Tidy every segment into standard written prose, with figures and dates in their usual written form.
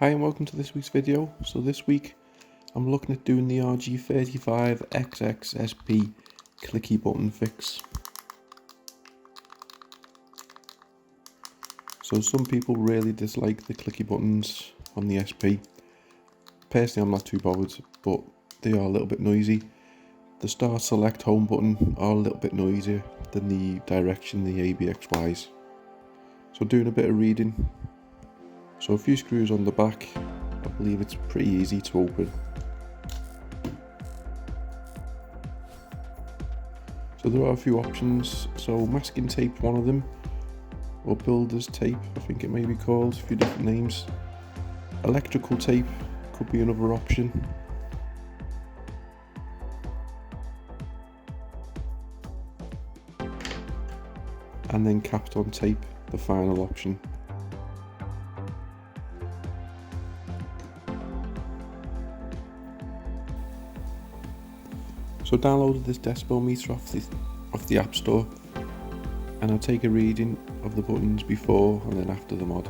Hi and welcome to this week's video. So this week I'm looking at doing the RG35XX SP clicky button fix. So some people really dislike the clicky buttons on the SP. Personally I'm not too bothered, but they are a little bit noisy. The start, select, home button are a little bit noisier than the direction, the ABXYs. So doing a bit of reading. So a few screws on the back. I believe it's pretty easy to open. So there are a few options. So masking tape, one of them, or builder's tape, I think it may be called, a few different names. Electrical tape could be another option. And then Kapton tape, the final option. So downloaded this decibel meter off the App Store, and I'll take a reading of the buttons before and then after the mod.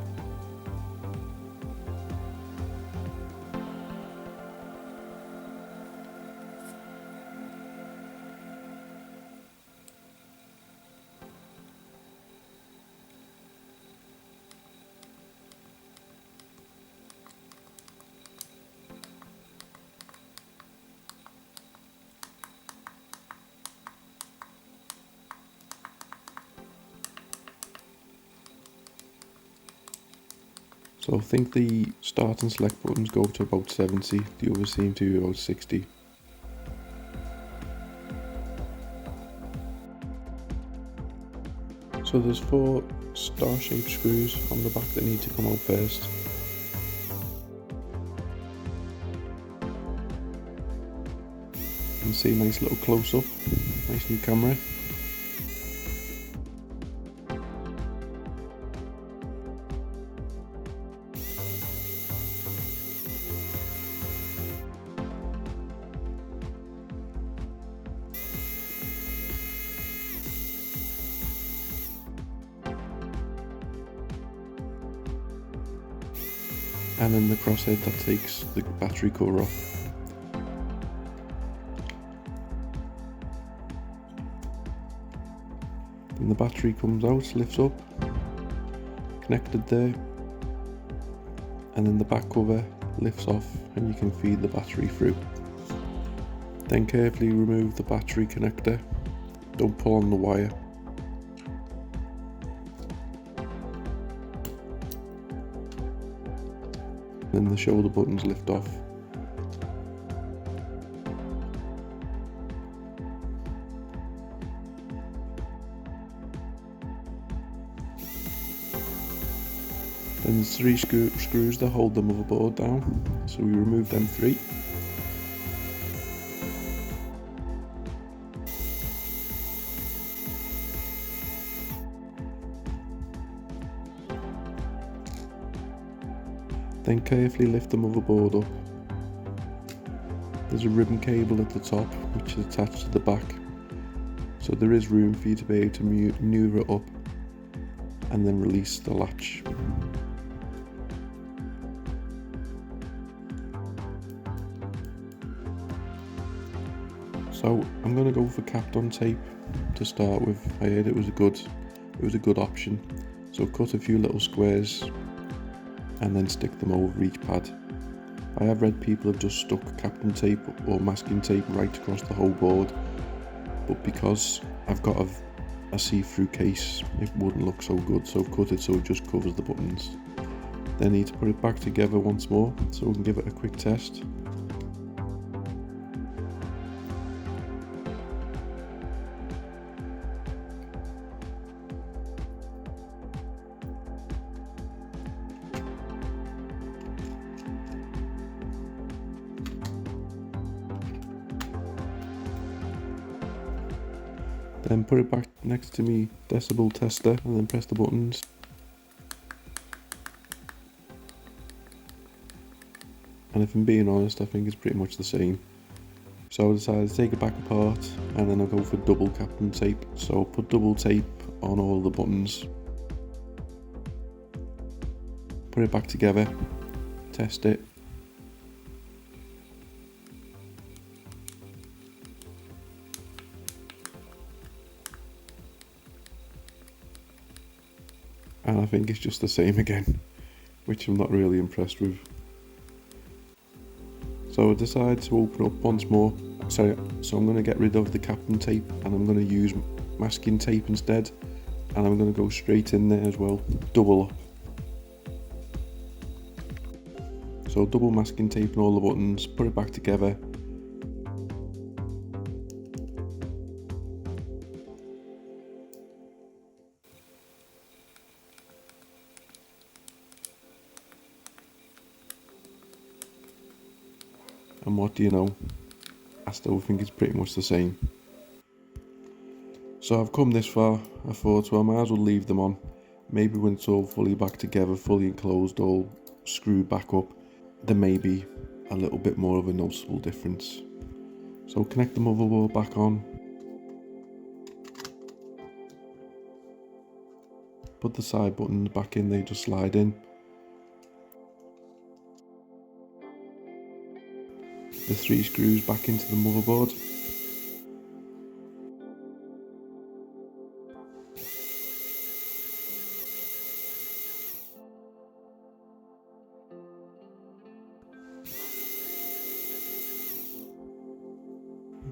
So I think the start and select buttons go to about 70, the others seem to be about 60. So there's 4 star-shaped screws on the back that need to come out first. You can see a nice little close-up, nice new camera. And then the crosshead that takes the battery cover off. Then the battery comes out, lifts up, connected there, and then the back cover lifts off and you can feed the battery through. Then carefully remove the battery connector, don't pull on the wire. Then the shoulder buttons lift off. Then there's 3 screws that hold the motherboard down, so we remove them 3. Then carefully lift the motherboard up. There's a ribbon cable at the top which is attached to the back, so there is room for you to be able to maneuver it up and then release the latch. So I'm going to go for Kapton tape to start with. I heard it was a good option, so cut a few little squares and then stick them over each pad. I have read people have just stuck Kapton tape or masking tape right across the whole board, but because I've got a see-through case, it wouldn't look so good, so I've cut it so it just covers the buttons. Then I need to put it back together once more so we can give it a quick test. Then put it back next to me decibel tester and then press the buttons. And if I'm being honest, I think it's pretty much the same. So I decided to take it back apart and then I'll go for double Kapton tape. So I'll put double tape on all the buttons. Put it back together, test it. And I think it's just the same again, which I'm not really impressed with. So I decided to open up once more. So I'm going to get rid of the Kapton tape and I'm going to use masking tape instead. And I'm going to go straight in there as well, double up. So double masking tape on all the buttons, put it back together. And what do you know? I still think it's pretty much the same. So I've come this far, I thought, well, I might as well leave them on. Maybe when it's all fully back together, fully enclosed, all screwed back up, there may be a little bit more of a noticeable difference. So connect the motherboard back on. Put the side buttons back in, they just slide in. The 3 screws back into the motherboard.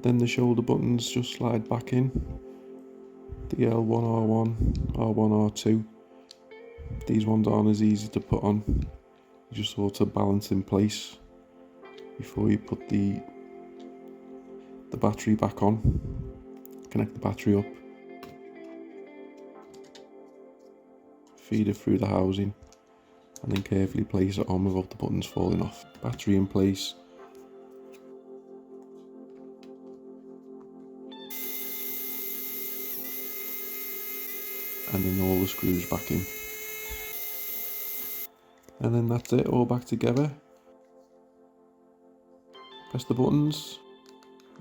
Then the shoulder buttons just slide back in. The L1, R1, R1, R2. These ones aren't as easy to put on. You just sort of balance in place before you put the battery back on. Connect the battery up. Feed it through the housing and then carefully place it on without the buttons falling off. Battery in place. And then all the screws back in. And then that's it, all back together. Press the buttons.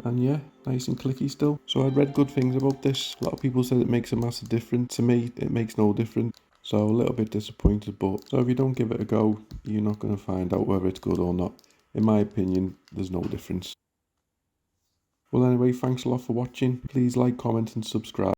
And yeah, nice and clicky still. So I'd read good things about this. A lot of people said it makes a massive difference. To me, it makes no difference. So a little bit disappointed, but so if you don't give it a go, you're not going to find out whether it's good or not. In my opinion, there's no difference. Well anyway, thanks a lot for watching. Please like, comment and subscribe.